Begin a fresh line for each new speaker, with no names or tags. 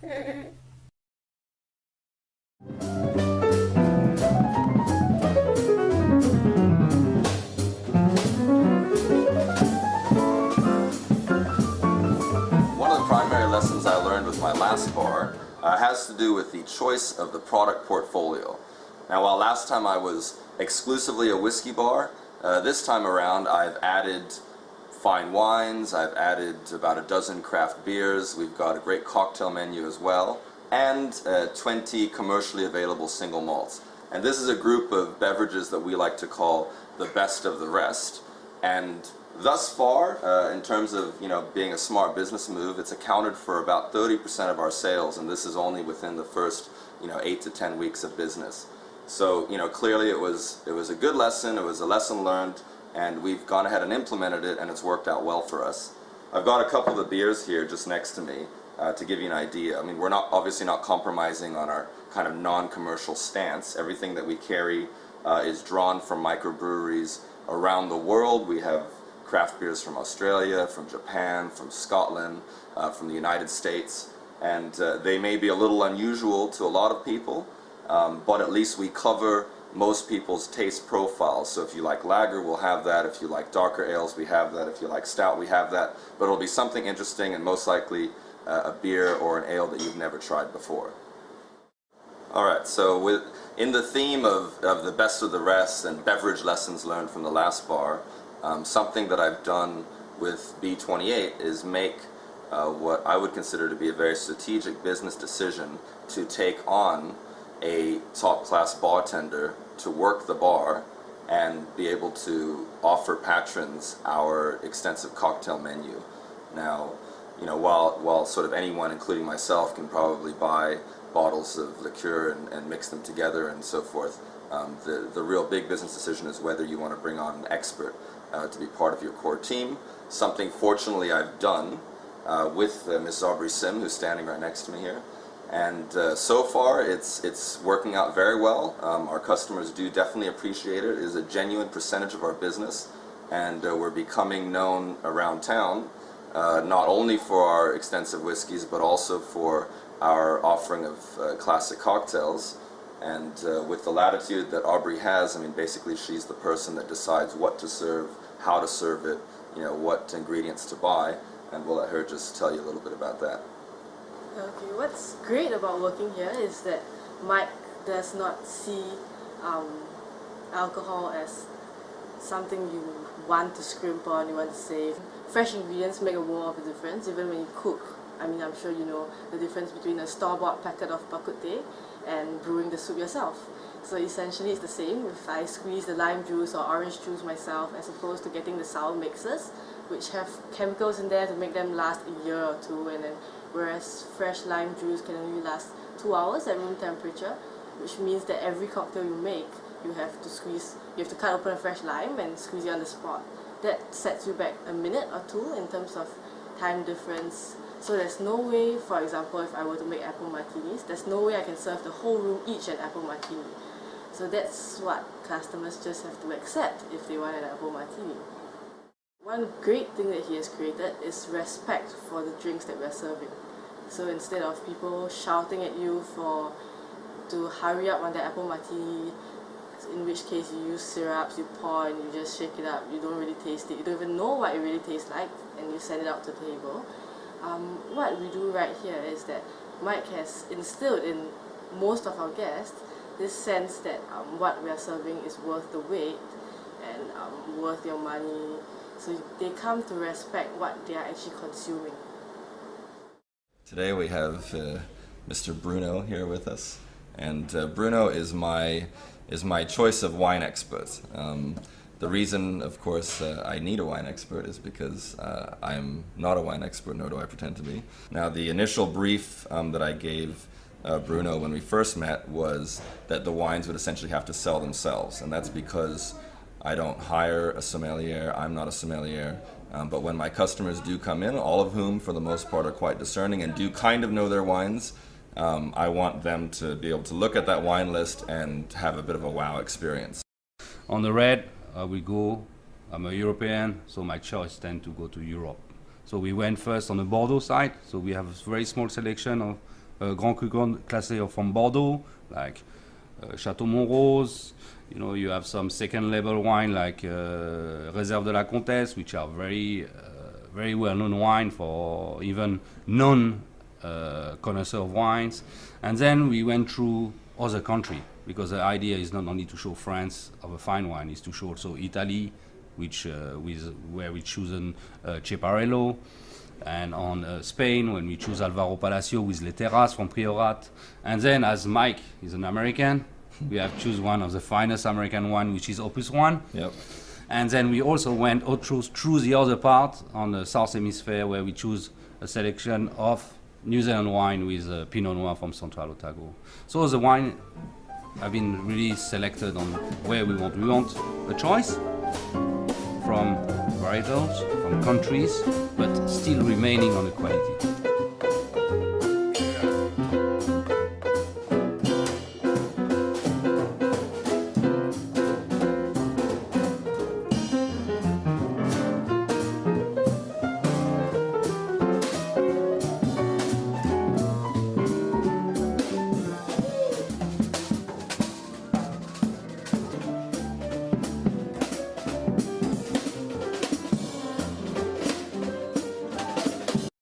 One of the primary lessons I learned with my last bar has to do with the choice of the product portfolio. Now, while last time I was exclusively a whiskey bar, this time around I've added fine wines, I've added about a dozen craft beers, we've got a great cocktail menu as well, and 20 commercially available single malts. And this is a group of beverages that we like to call the best of the rest. And thus far, in terms of being a smart business move, it's accounted for about 30% of our sales, and this is only within the first 8 to 10 weeks of business. So clearly it was a good lesson, it was a lesson learned, and we've gone ahead and implemented it, and it's worked out well for us. I've got a couple of beers here just next to me to give you an idea. I mean, we're obviously not compromising on our kind of non-commercial stance. Everything that we carry is drawn from microbreweries around the world. We have craft beers from Australia, from Japan, from Scotland, from the United States, and they may be a little unusual to a lot of people, but at least we cover most people's taste profiles. So if you like lager, we'll have that. If you like darker ales, we have that. If you like stout, we have that. But it'll be something interesting, and most likely a beer or an ale that you've never tried before. Alright, so in the theme of the best of the rest and beverage lessons learned from the last bar, something that I've done with B28 is make what I would consider to be a very strategic business decision to take on a top-class bartender to work the bar and be able to offer patrons our extensive cocktail menu. Now, while sort of anyone, including myself, can probably buy bottles of liqueur and mix them together and so forth, the real big business decision is whether you want to bring on an expert to be part of your core team. Something fortunately I've done with Miss Aubrey Sim, who's standing right next to me here. And so far it's working out very well. Our customers do definitely appreciate it. It is a genuine percentage of our business, and we're becoming known around town not only for our extensive whiskeys but also for our offering of classic cocktails. And with the latitude that Aubrey has, I mean, basically she's the person that decides what to serve, how to serve it, what ingredients to buy, and we'll let her just tell you a little bit about that.
Okay, what's great about working here is that Mike does not see alcohol as something you want to scrimp on, you want to save. Fresh ingredients make a world of a difference, even when you cook. I mean, I'm sure you know the difference between a store-bought packet of bak kut teh and brewing the soup yourself. So essentially it's the same. If I squeeze the lime juice or orange juice myself, as opposed to getting the sour mixes, which have chemicals in there to make them last a year or two, and then whereas fresh lime juice can only last 2 hours at room temperature, which means that every cocktail you make, you have to cut open a fresh lime and squeeze it on the spot. That sets you back a minute or two in terms of time difference. So there's no way, for example, if I were to make apple martinis, there's no way I can serve the whole room each an apple martini. So that's what customers just have to accept if they want an apple martini. One great thing that he has created is respect for the drinks that we're serving. So instead of people shouting at you to hurry up on the apple martini, in which case you use syrups, you pour and you just shake it up, you don't really taste it, you don't even know what it really tastes like, and you send it out to the table. What we do right here is that Mike has instilled in most of our guests this sense that what we are serving is worth the wait and worth your money. So they come to respect what they are actually consuming.
Today we have Mr. Bruno here with us, and Bruno is my choice of wine expert. The reason, of course, I need a wine expert is because I'm not a wine expert, nor do I pretend to be. Now, the initial brief that I gave Bruno when we first met was that the wines would essentially have to sell themselves, and that's because I don't hire a sommelier, I'm not a sommelier, but when my customers do come in, all of whom for the most part are quite discerning and do kind of know their wines, I want them to be able to look at that wine list and have a bit of a wow experience.
On the red, I'm a European, so my choice tends to go to Europe. So we went first on the Bordeaux side, so we have a very small selection Grand Cru classé from Bordeaux, like Château Montrose. You know, you have some second level wine like Réserve de la Comtesse, which are very well-known wine for even non-connoisseur of wines. And then we went through other countries, because the idea is not only to show France of a fine wine, is to show also Italy, where we chosen Ceparello, and on Spain when we choose Alvaro Palacio with Les Terras from Priorat. And then, as Mike is an American, we have choose one of the finest American wine, which is Opus One.
Yep.
And then we also went through the other part on the South Hemisphere, where we choose a selection of New Zealand wine with Pinot Noir from Central Otago. So the wine have been really selected on where we want. We want a choice from varietals, from countries, but still remaining on the quality.